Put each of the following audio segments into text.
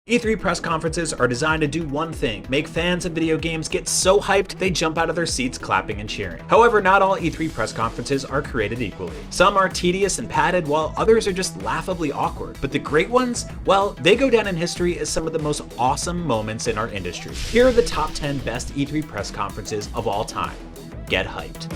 E3 press conferences are designed to do one thing: make fans of video games get so hyped they jump out of their seats clapping and cheering. However, not all E3 press conferences are created equally. Some are tedious and padded, while others are just laughably awkward. But the great ones, well, they go down in history as some of the most awesome moments in our industry. Here are the top 10 best E3 press conferences of all time. Get hyped.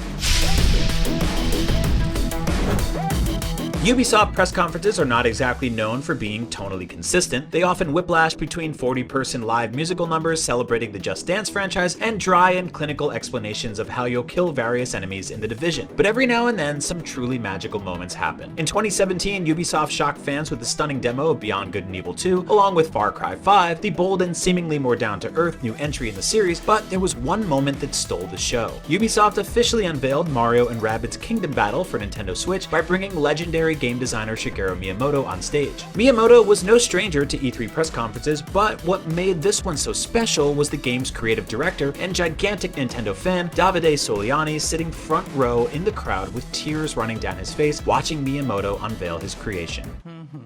Ubisoft press conferences are not exactly known for being tonally consistent. They often whiplash between 40-person live musical numbers celebrating the Just Dance franchise and dry and clinical explanations of how you'll kill various enemies in The Division. But every now and then, some truly magical moments happen. In 2017, Ubisoft shocked fans with a stunning demo of Beyond Good and Evil 2, along with Far Cry 5, the bold and seemingly more down-to-earth new entry in the series, but there was one moment that stole the show. Ubisoft officially unveiled Mario and Rabbids Kingdom Battle for Nintendo Switch by bringing legendary game designer Shigeru Miyamoto on stage. Miyamoto was no stranger to E3 press conferences, but what made this one so special was the game's creative director and gigantic Nintendo fan, Davide Soliani, sitting front row in the crowd with tears running down his face, watching Miyamoto unveil his creation.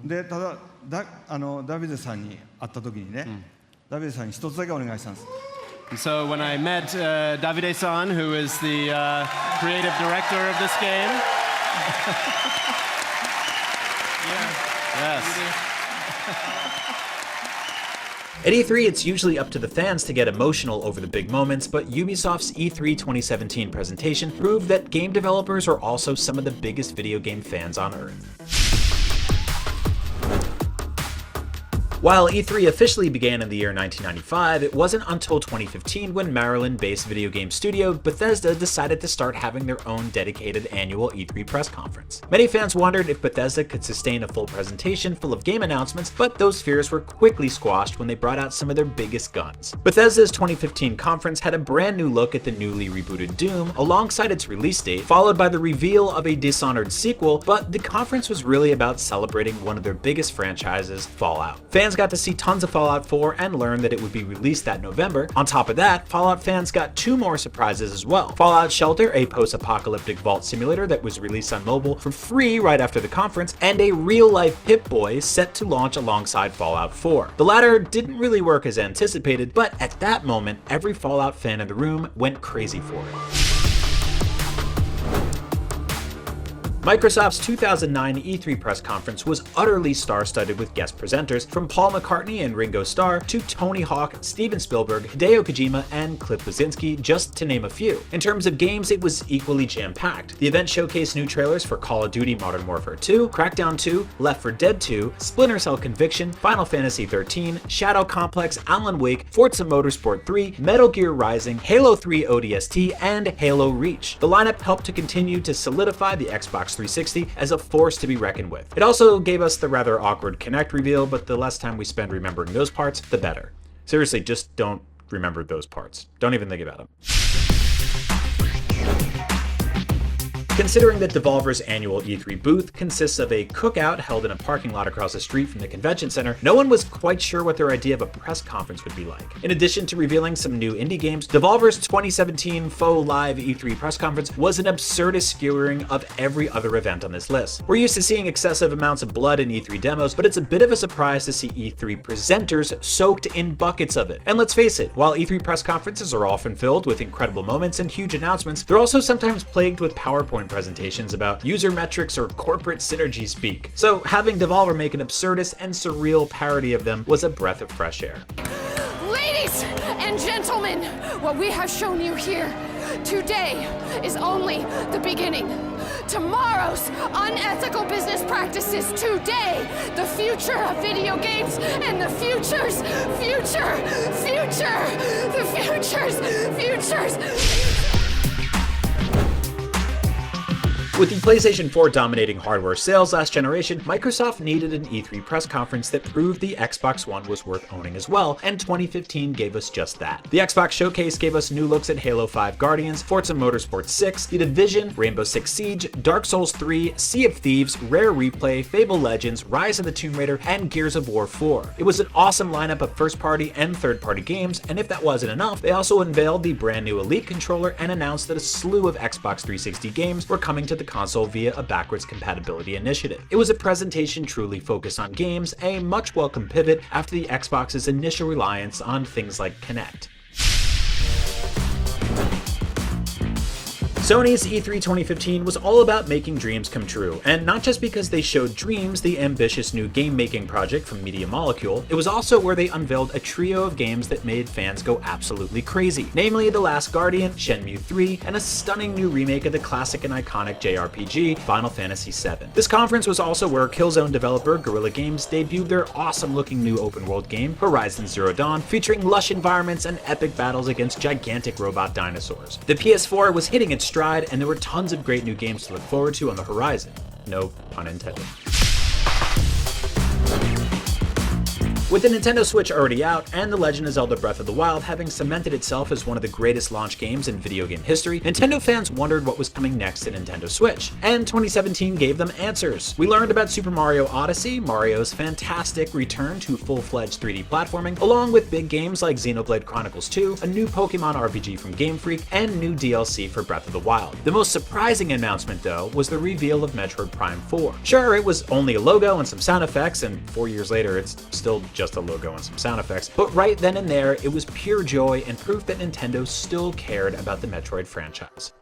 で、ただ、ダビデさんに会った時にね、ダビデさんに一つだけお願いしたんです。 So when I met Davide-san, who is the creative director of this game, yes. At E3, it's usually up to the fans to get emotional over the big moments, but Ubisoft's E3 2017 presentation proved that game developers are also some of the biggest video game fans on Earth. While E3 officially began in the year 1995, it wasn't until 2015 when Maryland-based video game studio Bethesda decided to start having their own dedicated annual E3 press conference. Many fans wondered if Bethesda could sustain a full presentation full of game announcements, but those fears were quickly squashed when they brought out some of their biggest guns. Bethesda's 2015 conference had a brand new look at the newly rebooted Doom alongside its release date, followed by the reveal of a Dishonored sequel, but the conference was really about celebrating one of their biggest franchises, Fallout. Fans got to see tons of Fallout 4 and learn that it would be released that November. On top of that, Fallout fans got two more surprises as well. Fallout Shelter, a post-apocalyptic vault simulator that was released on mobile for free right after the conference, and a real-life Pip-Boy set to launch alongside Fallout 4. The latter didn't really work as anticipated, but at that moment, every Fallout fan in the room went crazy for it. Microsoft's 2009 E3 press conference was utterly star-studded with guest presenters from Paul McCartney and Ringo Starr to Tony Hawk, Steven Spielberg, Hideo Kojima, and Cliff Bleszinski, just to name a few. In terms of games, it was equally jam-packed. The event showcased new trailers for Call of Duty Modern Warfare 2, Crackdown 2, Left 4 Dead 2, Splinter Cell Conviction, Final Fantasy XIII, Shadow Complex, Alan Wake, Forza Motorsport 3, Metal Gear Rising, Halo 3 ODST, and Halo Reach. The lineup helped to continue to solidify the Xbox 360 as a force to be reckoned with. It also gave us the rather awkward Kinect reveal, but the less time we spend remembering those parts, the better. Seriously, just don't remember those parts. Don't even think about them. Considering that Devolver's annual E3 booth consists of a cookout held in a parking lot across the street from the convention center, no one was quite sure what their idea of a press conference would be like. In addition to revealing some new indie games, Devolver's 2017 faux live E3 press conference was an absurdist skewering of every other event on this list. We're used to seeing excessive amounts of blood in E3 demos, but it's a bit of a surprise to see E3 presenters soaked in buckets of it. And let's face it, while E3 press conferences are often filled with incredible moments and huge announcements, they're also sometimes plagued with PowerPoint presentations about user metrics or corporate synergy speak. So having Devolver make an absurdist and surreal parody of them was a breath of fresh air. Ladies and gentlemen, what we have shown you here today is only the beginning. Tomorrow's unethical business practices today, the future of video games, and the futures. With the PlayStation 4 dominating hardware sales last generation, Microsoft needed an E3 press conference that proved the Xbox One was worth owning as well, and 2015 gave us just that. The Xbox Showcase gave us new looks at Halo 5 Guardians, Forza Motorsport 6, The Division, Rainbow Six Siege, Dark Souls 3, Sea of Thieves, Rare Replay, Fable Legends, Rise of the Tomb Raider, and Gears of War 4. It was an awesome lineup of first-party and third-party games, and if that wasn't enough, they also unveiled the brand new Elite controller and announced that a slew of Xbox 360 games were coming to the console via a backwards compatibility initiative. It was a presentation truly focused on games, a much welcome pivot after the Xbox's initial reliance on things like Kinect. Sony's E3 2015 was all about making dreams come true, and not just because they showed Dreams, the ambitious new game-making project from Media Molecule, it was also where they unveiled a trio of games that made fans go absolutely crazy, namely The Last Guardian, Shenmue 3, and a stunning new remake of the classic and iconic JRPG, Final Fantasy VII. This conference was also where Killzone developer Guerrilla Games debuted their awesome-looking new open-world game, Horizon Zero Dawn, featuring lush environments and epic battles against gigantic robot dinosaurs. The PS4 was hitting its stride, and there were tons of great new games to look forward to on the horizon. No pun intended. With the Nintendo Switch already out, and The Legend of Zelda Breath of the Wild having cemented itself as one of the greatest launch games in video game history, Nintendo fans wondered what was coming next to Nintendo Switch, and 2017 gave them answers. We learned about Super Mario Odyssey, Mario's fantastic return to full-fledged 3D platforming, along with big games like Xenoblade Chronicles 2, a new Pokemon RPG from Game Freak, and new DLC for Breath of the Wild. The most surprising announcement, though, was the reveal of Metroid Prime 4. Sure, it was only a logo and some sound effects, and 4 years later it's still just a logo and some sound effects, but right then and there, it was pure joy and proof that Nintendo still cared about the Metroid franchise.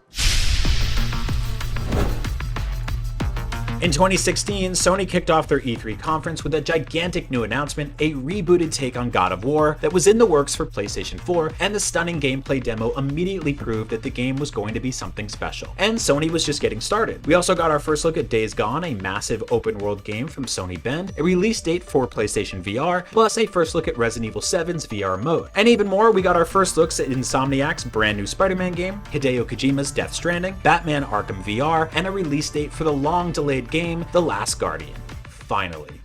In 2016, Sony kicked off their E3 conference with a gigantic new announcement, a rebooted take on God of War that was in the works for PlayStation 4, and the stunning gameplay demo immediately proved that the game was going to be something special. And Sony was just getting started. We also got our first look at Days Gone, a massive open-world game from Sony Bend, a release date for PlayStation VR, plus a first look at Resident Evil 7's VR mode. And even more, we got our first looks at Insomniac's brand new Spider-Man game, Hideo Kojima's Death Stranding, Batman Arkham VR, and a release date for the long-delayed game, The Last Guardian. Finally.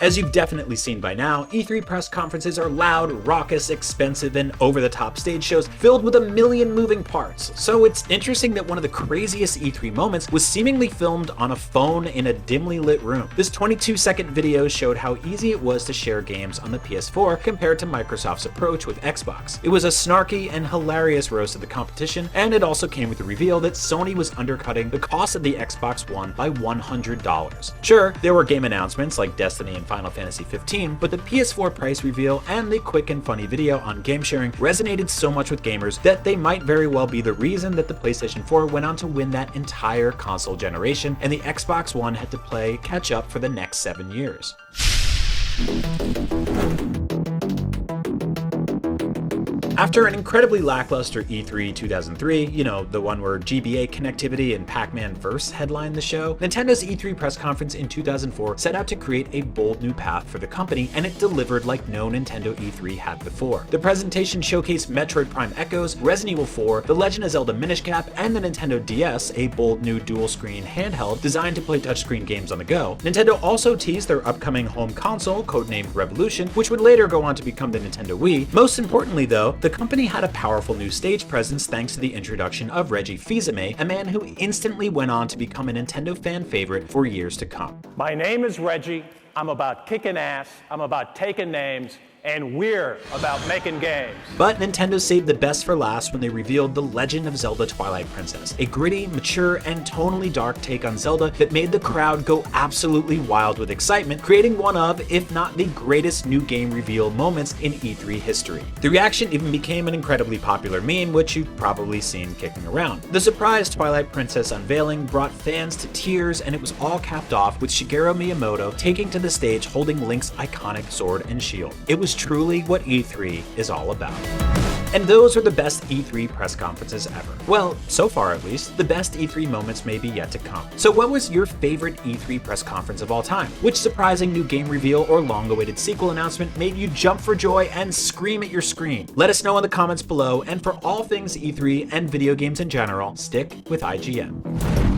As you've definitely seen by now, E3 press conferences are loud, raucous, expensive, and over-the-top stage shows filled with a million moving parts. So it's interesting that one of the craziest E3 moments was seemingly filmed on a phone in a dimly lit room. This 22-second video showed how easy it was to share games on the PS4 compared to Microsoft's approach with Xbox. It was a snarky and hilarious roast of the competition, and it also came with the reveal that Sony was undercutting the cost of the Xbox One by $100. Sure, there were game announcements like Destiny and Final Fantasy 15, but the PS4 price reveal and the quick and funny video on game sharing resonated so much with gamers that they might very well be the reason that the PlayStation 4 went on to win that entire console generation, and the Xbox One had to play catch up for the next 7 years. After an incredibly lackluster E3 2003, you know, the one where GBA connectivity and Pac-Man Verse headlined the show, Nintendo's E3 press conference in 2004 set out to create a bold new path for the company, and it delivered like no Nintendo E3 had before. The presentation showcased Metroid Prime Echoes, Resident Evil 4, The Legend of Zelda Minish Cap, and the Nintendo DS, a bold new dual-screen handheld designed to play touchscreen games on the go. Nintendo also teased their upcoming home console, codenamed Revolution, which would later go on to become the Nintendo Wii. Most importantly, though, the company had a powerful new stage presence thanks to the introduction of Reggie Fils-Aimé, a man who instantly went on to become a Nintendo fan favorite for years to come. My name is Reggie. I'm about kicking ass. I'm about taking names. And we're about making games. But Nintendo saved the best for last when they revealed The Legend of Zelda Twilight Princess, a gritty, mature, and tonally dark take on Zelda that made the crowd go absolutely wild with excitement, creating one of, if not the greatest new game reveal moments in E3 history. The reaction even became an incredibly popular meme, which you've probably seen kicking around. The surprise Twilight Princess unveiling brought fans to tears, and it was all capped off with Shigeru Miyamoto taking to the stage holding Link's iconic sword and shield. It was truly what E3 is all about. And those are the best E3 press conferences ever. Well, so far at least, the best E3 moments may be yet to come. So what was your favorite E3 press conference of all time? Which surprising new game reveal or long-awaited sequel announcement made you jump for joy and scream at your screen? Let us know in the comments below, and for all things E3 and video games in general, stick with IGN.